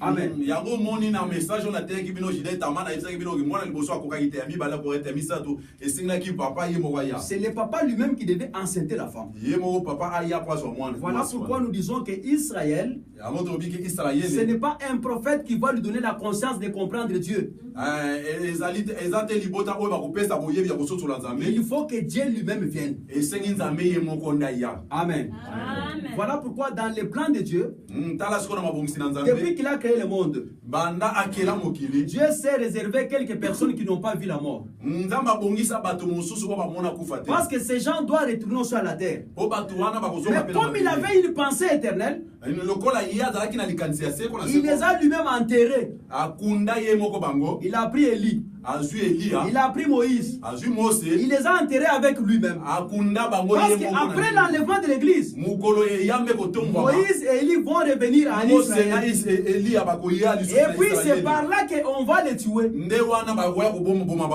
Amen. Yango moni na message on a te ki bino jide tamana isa ki bino ki mwana liboso akokaki te ami bala ko ete misato esinga ki papa yemo ya. C'est le papa lui-même qui devait enceinter la femme. Yemo papa aya kwa so mwana. Voilà pourquoi nous disons que Israël, ce n'est pas un prophète qui va lui donner la conscience de comprendre Dieu. Il faut que Dieu lui-même vienne. Amen. Voilà pourquoi dans les plans de Dieu, depuis qu'il a créé le monde, Dieu s'est réservé quelques personnes qui n'ont pas vu la mort. Parce que ces gens doivent retourner sur la terre. Mais comme il avait une pensée éternelle, il les a lui-même enterrés. Il a pris Élie. Il a pris Moïse. Il les a enterrés avec lui-même. Parce qu'après l'enlèvement de l'église, Moïse et Élie vont revenir en Israël. Et puis c'est par là qu'on va les tuer.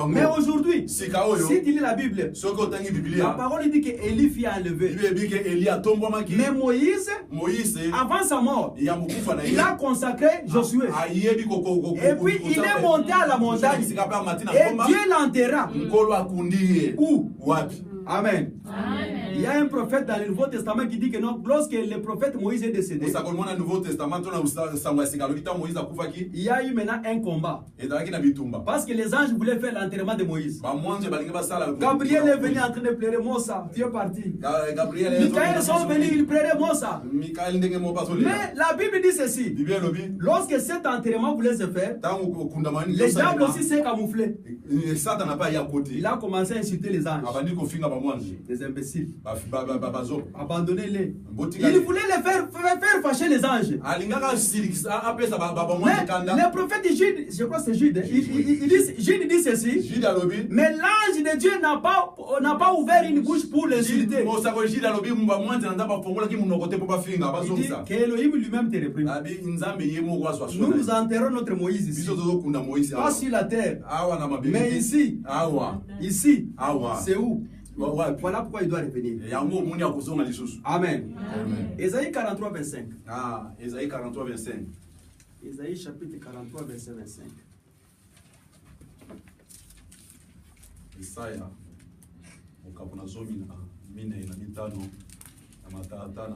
Mais aujourd'hui, si tu lis la Bible, la parole dit qu'Élie fut enlevé. Mais Moïse, avant sa mort, il a consacré Josué. Et puis il est monté à la montagne. Et Dieu l'enterra. Où? Amen. Il y a un prophète dans le Nouveau Testament qui dit que non, lorsque le prophète Moïse est décédé, il y a eu maintenant un combat. Parce que les anges voulaient faire l'enterrement de Moïse. Gabriel est venu en train de pleurer, Mossa, tu es parti. Michael sont venus, ils pleuraient, Mossa. Mais la Bible dit ceci. Lorsque cet enterrement voulait se faire, les diables aussi s'est camouflé. Il a commencé à insulter les anges. Des imbéciles. Abandonnez-les. Il voulait les faire fâcher les anges. Mais le prophète Jude, je crois que c'est Jude, Jude dit ceci. Mais l'ange de Dieu n'a pas ouvert une bouche pour les insulter. Il dit qu'Elohim lui-même te réprime. Nous enterrons notre Moïse ici. Pas sur la terre. Mais ici. Ici. C'est où? Voilà pourquoi il doit revenir. Amen. Ésaïe 43, 25. Ésaïe 43, 25. Ésaïe chapitre 43, verset 25.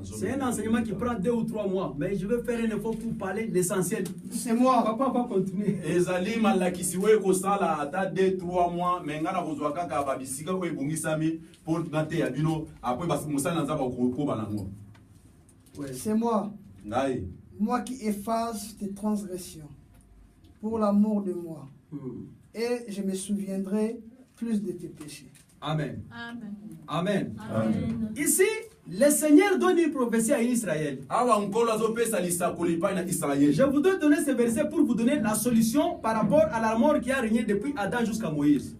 C'est un enseignement qui prend 2 ou 3 mois, mais je vais faire un effort pour parler l'essentiel. C'est moi. Papa va continuer. Ezali malakisiwe kosala ata 2-3 mois mengana kozwaka ka babisika ko ebongisami pour nate ya bino après basi musana nzaba ko banango. C'est moi. Moi qui efface tes transgressions pour l'amour de moi. Et je me souviendrai plus de tes péchés. Amen. Amen. Amen. Amen. Ici, le Seigneur donne une prophétie à Israël. Je voudrais donner ce verset pour vous donner la solution par rapport à la mort qui a régné depuis Adam jusqu'à Moïse.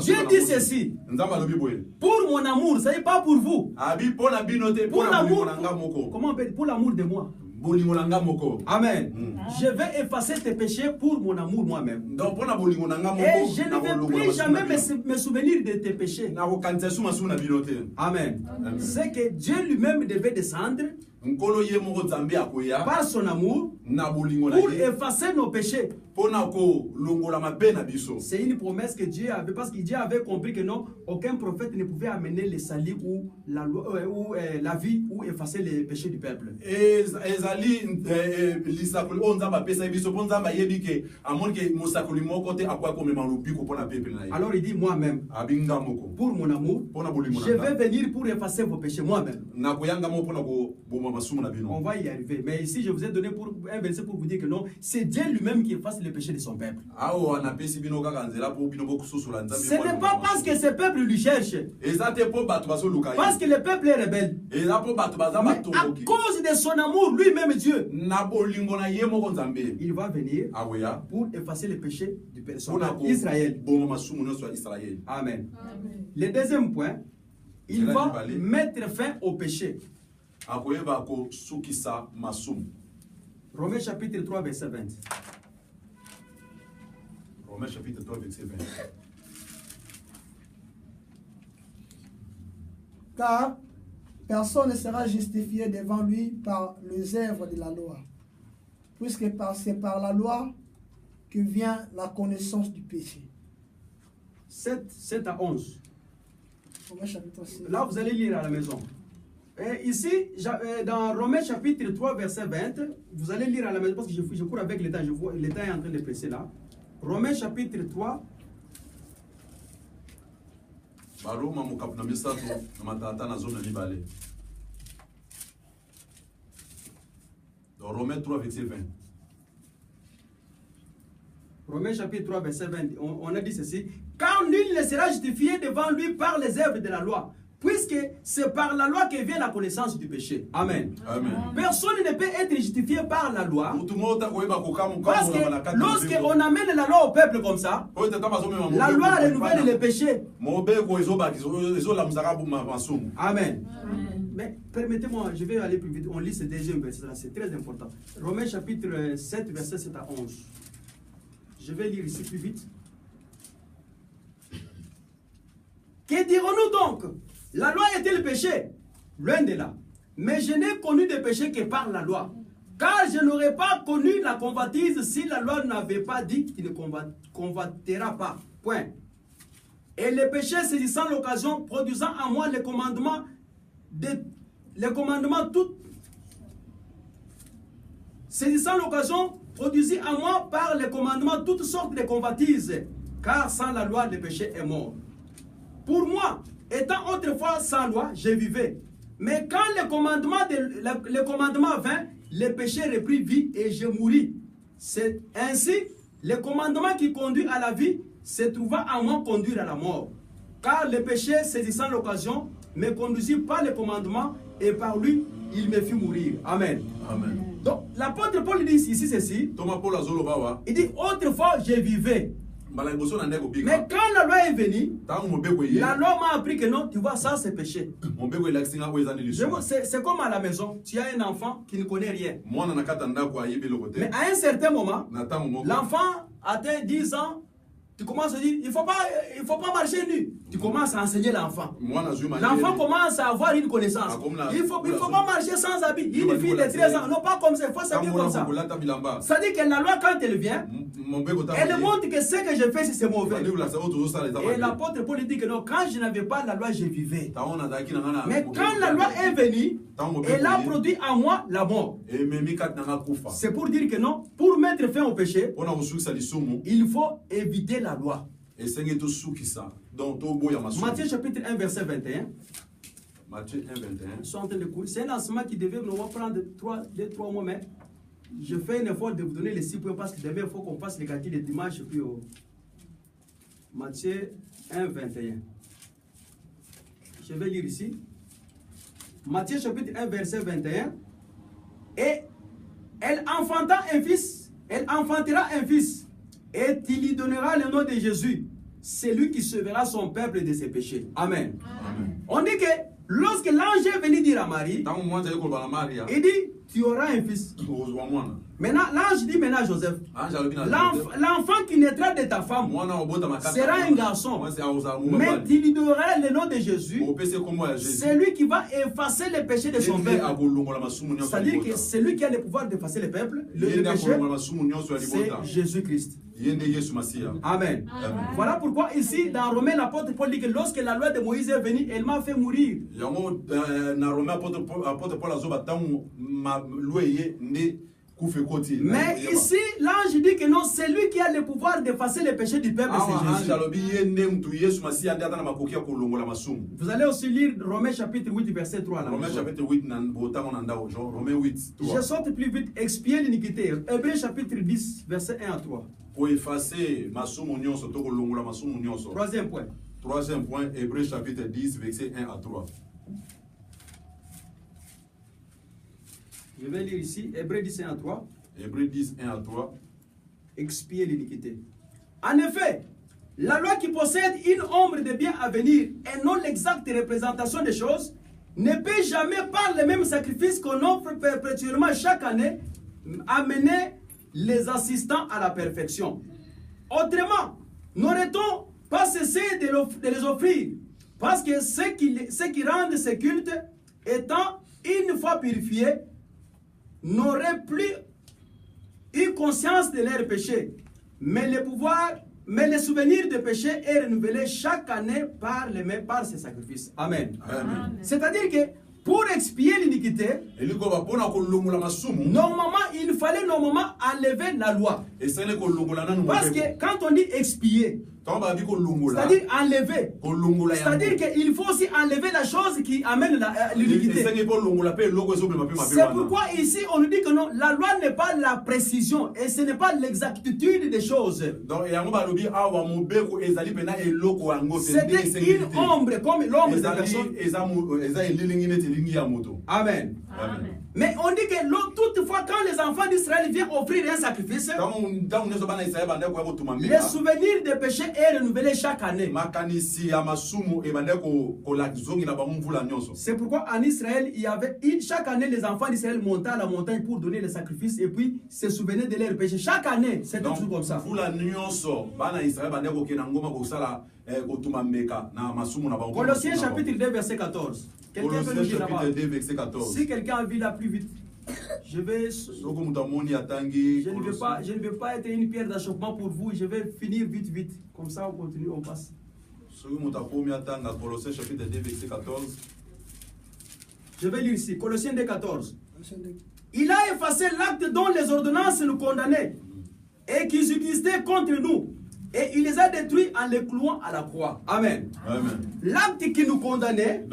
Dieu dit ceci. Pour mon amour, ce n'est pas pour vous. Pour l'amour, comment on peut dire? Pour l'amour de moi. Amen. Je vais effacer tes péchés pour mon amour moi-même. Et je ne vais plus jamais me souvenir de tes péchés. Amen. C'est que Dieu lui-même devait descendre par son amour pour effacer nos péchés. C'est une promesse que Dieu avait, parce que Dieu avait compris que non, aucun prophète ne pouvait amener le salut ou la loi, ou la vie ou effacer les péchés du peuple. Alors il dit moi-même, pour mon amour, je vais venir pour effacer vos péchés moi-même. On va y arriver. Mais ici, je vous ai donné un verset pour vous dire que non, c'est Dieu lui-même qui efface le péché de son peuple. Ce n'est pas parce que ce peuple lui cherche. Parce que le peuple est rebelle. Mais à cause de son amour, lui-même Dieu, il va venir pour effacer le péché du personnage d'Israël. Amen. Le deuxième point, il va mettre fin au péché. Romains chapitre 3, verset 20. Romains chapitre 3, verset 20. car personne ne sera justifié devant lui par les œuvres de la loi, puisque c'est par la loi que vient la connaissance du péché. 7 à 11. Romains chapitre 6. Là, vous allez lire à la maison. Et ici, dans Romains chapitre 3, verset 20, vous allez lire à la maison parce que je cours avec le temps, je vois le temps est en train de presser là. Romains chapitre 3. Dans Romains 3, verset 20. Romains chapitre 3, verset 20, on a dit ceci. Car nul ne sera justifié devant lui par les œuvres de la loi, puisque c'est par la loi que vient la connaissance du péché. Amen. Amen. Personne ne peut être justifié par la loi. Parce que lorsqu'on amène la loi au peuple comme ça, la loi renouvelle les péchés. Amen. Mais permettez-moi, je vais aller plus vite. On lit ce deuxième verset là, c'est très important. Romains chapitre 7, verset 7 à 11. Je vais lire ici plus vite. Que dirons-nous donc? La loi est-elle péché? Loin de là. Mais je n'ai connu de péché que par la loi. Car je n'aurais pas connu la convoitise si la loi n'avait pas dit qu'il ne convoitera pas. Point. Et le péché saisissant l'occasion, produisant en moi les commandements saisissant l'occasion, produisit en moi par les commandements toutes sortes de convoitises. Car sans la loi, le péché est mort. Pour moi, étant autrefois sans loi, je vivais. Mais quand le commandement vint, le péché reprit vie et je mouris. C'est ainsi, le commandement qui conduit à la vie se trouva en moi conduire à la mort. Car le péché, saisissant l'occasion, me conduisit par le commandement et par lui, il me fit mourir. Amen. Amen. Donc, l'apôtre Paul dit ici ceci. Il dit, autrefois, je vivais. Mais quand la loi est venue, la loi m'a appris que non, tu vois, ça c'est péché. C'est comme à la maison, tu as un enfant qui ne connaît rien. Mais à un certain moment, l'enfant atteint 10 ans, tu commences à dire, il faut pas marcher nu. Tu commences à enseigner l'enfant. L'enfant commence à avoir une connaissance. Il faut pas marcher sans habit. Une fille de 13 ans, non pas comme ça, il faut s'habiller comme ça. Ça dit que la loi, quand elle vient, elle montre que ce que je fais, c'est mauvais. Et l'apôtre Paul dit que non, quand je n'avais pas la loi, je vivais. Mais quand la loi est venue, elle a produit en moi la mort. C'est pour dire que non, pour mettre fin au péché, il faut éviter la loi. Matthieu chapitre 1, verset 21. Matthieu 1, 21. C'est un enseignement qui devait nous prendre 2-3 mois, mais je fais un effort de vous donner les 6 points parce que demain il faut qu'on fasse les quartiers de dimanche. Puis Matthieu 1, 21. Je vais lire ici. Matthieu chapitre 1, verset 21. Et elle enfantera un fils, et il lui donnera le nom de Jésus. C'est lui qui sauvera son peuple de ses péchés. Amen. Amen. On dit que lorsque l'ange est venu dire à Marie, il dit, tu auras un fils. Maintenant, l'ange dit maintenant à Joseph, l'enfant qui naîtra de ta femme sera un garçon. Mais tu lui donneras le nom de Jésus. C'est lui qui va effacer les péchés de son peuple. C'est-à-dire que c'est lui qui a le pouvoir d'effacer les peuples. Le péché, c'est Jésus-Christ. Amen. Voilà pourquoi ici, dans Romains, l'apôtre Paul dit que lorsque la loi de Moïse est venue, elle m'a fait mourir. Mais ici, l'ange dit que non, c'est lui qui a le pouvoir d'effacer les péchés du peuple, c'est Jésus. Vous allez aussi lire Romains chapitre 8, verset 3. Romains chapitre 8, Romains 8. Je saute plus vite, expier l'iniquité. Hébreux chapitre 10, verset 1 à 3. Pour effacer Troisième point. Troisième point, Hébreux chapitre 10, verset 1 à 3. Je vais lire ici, Hébreux 10, 1 à 3. Hébreux 10, 1 à 3. Expier l'iniquité. En effet, la loi qui possède une ombre de bien à venir et non l'exacte représentation des choses ne peut jamais, par le même sacrifice qu'on offre perpétuellement chaque année, amener les assistants à la perfection. Autrement, n'aurait-on pas cessé de les offrir Parce que ceux qui rendent ces cultes, étant une fois purifiés, n'auraient plus eu conscience de leurs péchés. Mais le souvenir des péchés est renouvelé chaque année par ces sacrifices. Amen. C'est-à-dire que pour expier l'iniquité, normalement, il fallait enlever la loi. Parce que quand on dit expier, c'est-à-dire enlever, c'est-à-dire qu'il faut aussi enlever la chose qui amène l'iniquité. C'est pourquoi ici on nous dit que non, la loi n'est pas la précision et ce n'est pas l'exactitude des choses. C'était une ombre, comme l'ombre de la personne. Amen. Amen. Mais on dit que toutefois, quand les enfants d'Israël viennent offrir un sacrifice, le souvenir des péchés est renouvelé chaque année. C'est pourquoi en Israël, chaque année, les enfants d'Israël montaient à la montagne pour donner les sacrifices et puis se souvenaient de leurs péchés. Chaque année, c'est toujours comme ça. Colossiens chapitre 2, verset 14. Quelqu'un peut nous dire là-bas. Si quelqu'un a vu là plus vite, je ne vais pas être une pierre d'achoppement pour vous. Je vais finir vite. Comme ça, on continue, on passe. Je vais lire ici. Colossiens 2, 14. Il a effacé l'acte dont les ordonnances nous condamnaient et qu'ils utilisaient contre nous. Et il les a détruits en les clouant à la croix. Amen. L'acte qui nous condamnait,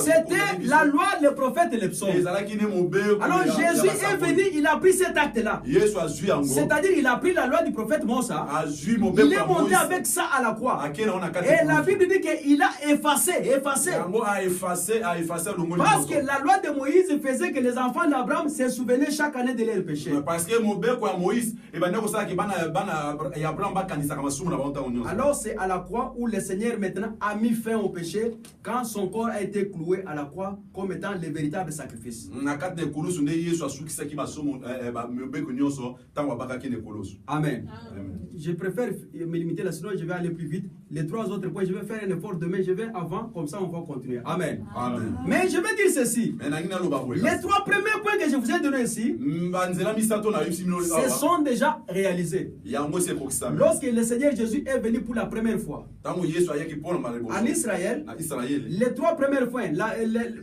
c'était la loi, le prophète et les psaumes. Alors Jésus est venu, il a pris cet acte-là. C'est-à-dire il a pris la loi du prophète Moïsa. Il est monté avec ça à la croix. Et la Bible dit qu'il a effacé. Parce que la loi de Moïse faisait que les enfants d'Abraham se souvenaient chaque année de leurs péchés. Alors c'est à la croix où le Seigneur maintenant a mis fin au péché quand son corps a été cloué à la croix comme étant le véritable sacrifice. Amen. Je préfère me limiter là, sinon je vais aller plus vite. Les trois autres points, je vais faire un effort demain, je vais avant, comme ça on va continuer. Amen. Mais je vais dire ceci. Les trois premiers points que je vous ai donnés ici, se sont déjà réalisés. Lorsque le Seigneur Jésus est venu pour la première fois en Israël, les trois premières fois,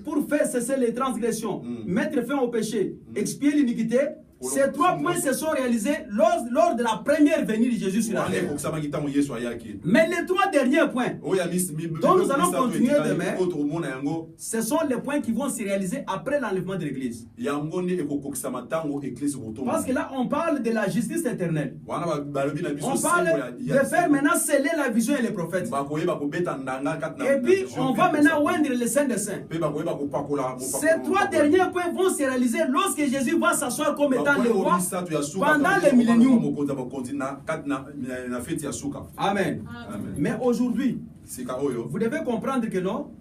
pour faire cesser les transgressions, mettre fin au péché, expier l'iniquité, ces trois points se sont réalisés lors de la première venue de Jésus sur la terre. Mais les trois derniers points dont nous allons continuer demain, ce sont les points qui vont se réaliser après l'enlèvement de l'Église. Parce que là, on parle de la justice éternelle. On parle de faire maintenant sceller la vision et les prophètes. Et puis, on va maintenant oindre les saints des saints. Ces trois derniers points vont se réaliser lorsque Jésus va s'asseoir comme étant le roi pendant les milléniums. Amen. Mais aujourd'hui, vous devez comprendre que non,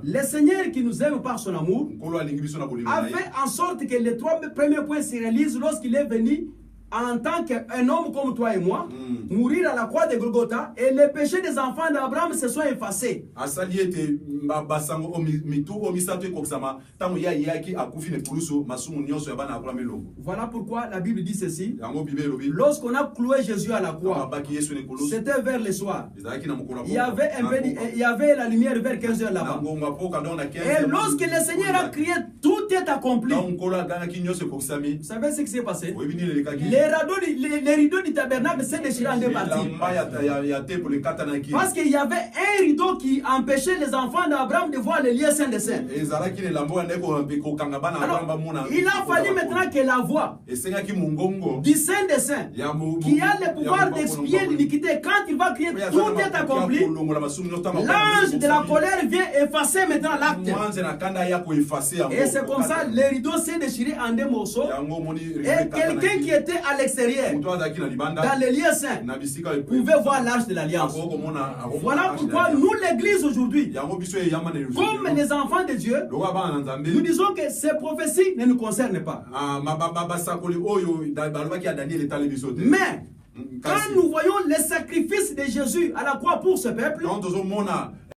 le Seigneur qui nous aime par son amour a fait en sorte que les trois premiers points se réalisent lorsqu'il est venu en tant qu'un homme comme toi et moi, mourir à la croix de Golgotha, et les péchés des enfants d'Abraham se sont effacés. Voilà pourquoi la Bible dit ceci. Lorsqu'on a cloué Jésus à la croix, c'était vers le soir. Il y avait la lumière vers 15h là-bas. Et lorsque le Seigneur a crié, tout est accompli. Vous savez ce qui s'est passé? Les rideaux du tabernacle s'est déchiré en deux parties. Parce qu'il y avait un rideau qui empêchait les enfants d'Abraham de voir les lieux saints des saints. Alors, il a fallu maintenant que la voix du Saint des Saints, qui a le pouvoir d'expier l'iniquité, quand il va crier tout est accompli, l'ange de la colère vient effacer maintenant l'acte. Et c'est comme ça, les rideaux s'est déchiré en deux morceaux. Et quelqu'un qui était à l'extérieur, dans les lieux saints, pouvait voir l'arche de l'alliance. Voilà pourquoi nous, l'église aujourd'hui, comme les enfants de Dieu, nous disons que ces prophéties ne nous concernent pas. Mais Quand nous voyons les sacrifices de Jésus à la croix pour ce peuple,